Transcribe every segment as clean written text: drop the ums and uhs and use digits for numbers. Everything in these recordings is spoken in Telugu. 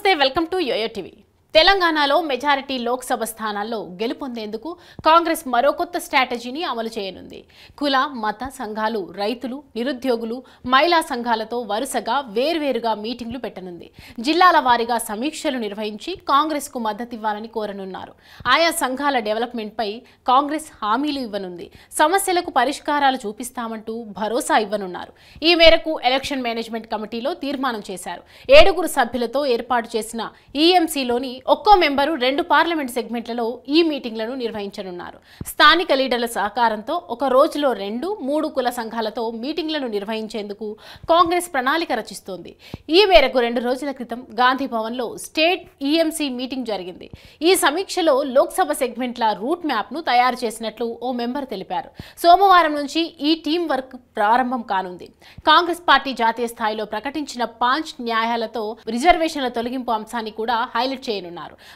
నమస్తే వెల్కమ్ టు యోయో టీవీ। తెలంగాణలో మెజారిటీ లోక్సభ స్థానాల్లో గెలుపొందేందుకు కాంగ్రెస్ మరో కొత్త స్ట్రాటజీని అమలు చేయనుంది। కుల మత సంఘాలు, రైతులు, నిరుద్యోగులు, మహిళా సంఘాలతో వరుసగా వేర్వేరుగా మీటింగ్లు పెట్టనుంది। జిల్లాల వారీగా సమీక్షలు నిర్వహించి కాంగ్రెస్కు మద్దతు ఇవ్వాలని కోరనున్నారు। ఆయా సంఘాల డెవలప్మెంట్ పై కాంగ్రెస్ హామీలు ఇవ్వనుంది। సమస్యలకు పరిష్కారాలు చూపిస్తామంటూ భరోసా ఇవ్వనున్నారు। ఈ మేరకు ఎలక్షన్ మేనేజ్మెంట్ కమిటీలో తీర్మానం చేశారు। 7 సభ్యులతో ఏర్పాటు చేసిన ఈఎంసీలోని ఒక్కో మెంబరు 2 పార్లమెంట్ సెగ్మెంట్లలో ఈ మీటింగ్లను నిర్వహించనున్నారు। స్థానిక లీడర్ల సహకారంతో ఒక రోజులో 2-3 కుల సంఘాలతో మీటింగ్లను నిర్వహించేందుకు కాంగ్రెస్ ప్రణాళిక రచిస్తోంది। ఈ మేరకు 2 రోజుల క్రితం గాంధీ భవన్లో స్టేట్ ఈఎంసీ మీటింగ్ జరిగింది। ఈ సమీక్షలో లోక్సభ సెగ్మెంట్ల రూట్ మ్యాప్ను తయారు చేసినట్లు ఓ మెంబర్ తెలిపారు। సోమవారం నుంచి ఈ టీం వర్క్ ప్రారంభం కానుంది। కాంగ్రెస్ పార్టీ జాతీయ స్థాయిలో ప్రకటించిన 5 న్యాయాలతో రిజర్వేషన్ల తొలగింపు అంశాన్ని కూడా హైలైట్ చేయనున్నారు।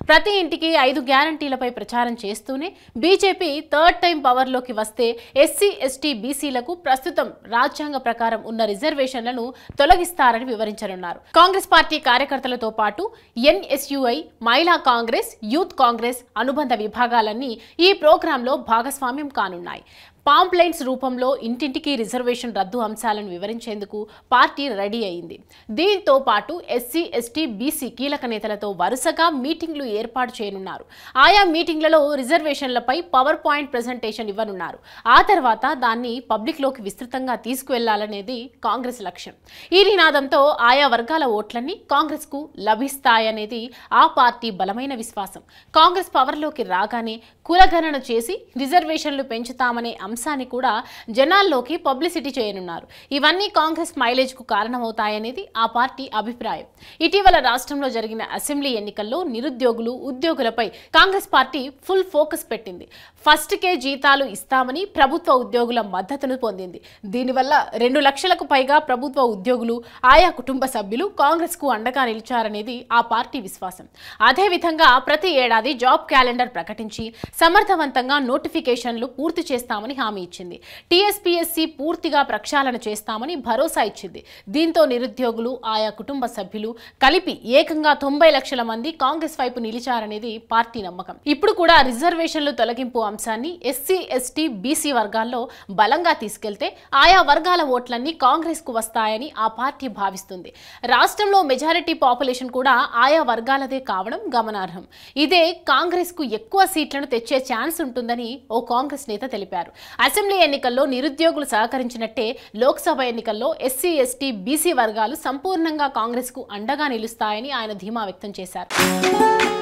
ప్రతి ఇంటికి 5 గ్యారంటీలపై ప్రచారం చేస్తూనే బీజేపీ థర్డ్ టైం పవర్లోకి వస్తే ఎస్సీ ఎస్టీ బీసీలకు ప్రస్తుతం రాజ్యాంగ ప్రకారం ఉన్న రిజర్వేషన్లను తొలగిస్తారని వివరించనున్నారు। కాంగ్రెస్ పార్టీ కార్యకర్తలతో పాటు ఎన్ఎస్యుఐ, మహిళా కాంగ్రెస్, యూత్ కాంగ్రెస్ అనుబంధ విభాగాలన్నీ ఈ ప్రోగ్రాంలో భాగస్వామ్యం కానున్నాయి। పాంప్లైన్స్ రూపంలో ఇంటింటికి రిజర్వేషన్ రద్దు అంశాలను వివరించేందుకు పార్టీ రెడీ అయింది। దీంతో పాటు ఎస్సీ ఎస్టీ బీసీ కీలక నేతలతో వరుసగా మీటింగ్లు ఏర్పాటు చేయనున్నారు। ఆయా మీటింగ్లలో రిజర్వేషన్లపై పవర్ పాయింట్ ప్రెజెంటేషన్ ఇవ్వనున్నారు। ఆ తర్వాత దాన్ని పబ్లిక్లోకి విస్తృతంగా తీసుకువెళ్లాలనేది కాంగ్రెస్ లక్ష్యం। ఈ నినాదంతో ఆయా వర్గాల ఓట్లన్నీ కాంగ్రెస్కు లభిస్తాయనేది ఆ పార్టీ బలమైన విశ్వాసం। కాంగ్రెస్ పవర్లోకి రాగానే కులగణన చేసి రిజర్వేషన్లు పెంచుతామనే అంశాన్ని కూడా జనాల్లోకి పబ్లిసిటీ చేయనున్నారు। ఇవన్నీ కాంగ్రెస్ మైలేజ్ కు కారణమవుతాయనేది ఆ పార్టీ అభిప్రాయం। ఇటీవల రాష్ట్రంలో జరిగిన అసెంబ్లీ ఎన్నికల్లో నిరుద్యోగులు, ఉద్యోగులపై కాంగ్రెస్ పార్టీ ఫుల్ ఫోకస్ పెట్టింది। ఫస్ట్ కే జీతాలు ఇస్తామని ప్రభుత్వ ఉద్యోగుల మద్దతును పొందింది। దీనివల్ల 2 లక్షలకు పైగా ప్రభుత్వ ఉద్యోగులు, ఆయా కుటుంబ సభ్యులు కాంగ్రెస్ కు అండగా నిలిచారనేది ఆ పార్టీ విశ్వాసం। అదేవిధంగా ప్రతి ఏడాది జాబ్ క్యాలెండర్ ప్రకటించి సమర్థవంతంగా నోటిఫికేషన్లు పూర్తి చేస్తామని హామీ ఇచ్చింది। టీఎస్పీఎస్సీ పూర్తిగా ప్రక్షాళన చేస్తామని భరోసా ఇచ్చింది। దీంతో నిరుద్యోగులు, ఆయా కుటుంబ సభ్యులు కలిపి ఏకంగా 90 లక్షల మంది కాంగ్రెస్ వైపు నిలిచారనేది పార్టీ నమ్మకం। ఇప్పుడు కూడా రిజర్వేషన్లు తొలగింపు అంశాన్ని ఎస్సీ ఎస్టీ బీసీ వర్గాల్లో బలంగా తీసుకెళ్తే ఆయా వర్గాల ఓట్లన్నీ కాంగ్రెస్ కు వస్తాయని ఆ పార్టీ భావిస్తుంది। రాష్ట్రంలో మెజారిటీ పాపులేషన్ కూడా ఆయా వర్గాలదే కావడం గమనార్హం। ఇదే కాంగ్రెస్ కు ఎక్కువ సీట్లను తెచ్చే ఛాన్స్ ఉంటుందని ఓ కాంగ్రెస్ నేత తెలిపారు। అసెంబ్లీ ఎన్నికల్లో నిరుద్యోగులు సహకరించినట్టే లోక్సభ ఎన్నికల్లో ఎస్సీ ఎస్టీ బీసీ వర్గాలు సంపూర్ణంగా కాంగ్రెస్ కు అండగా నిలుస్తాయని ఆయన ధీమా వ్యక్తం చేశారు।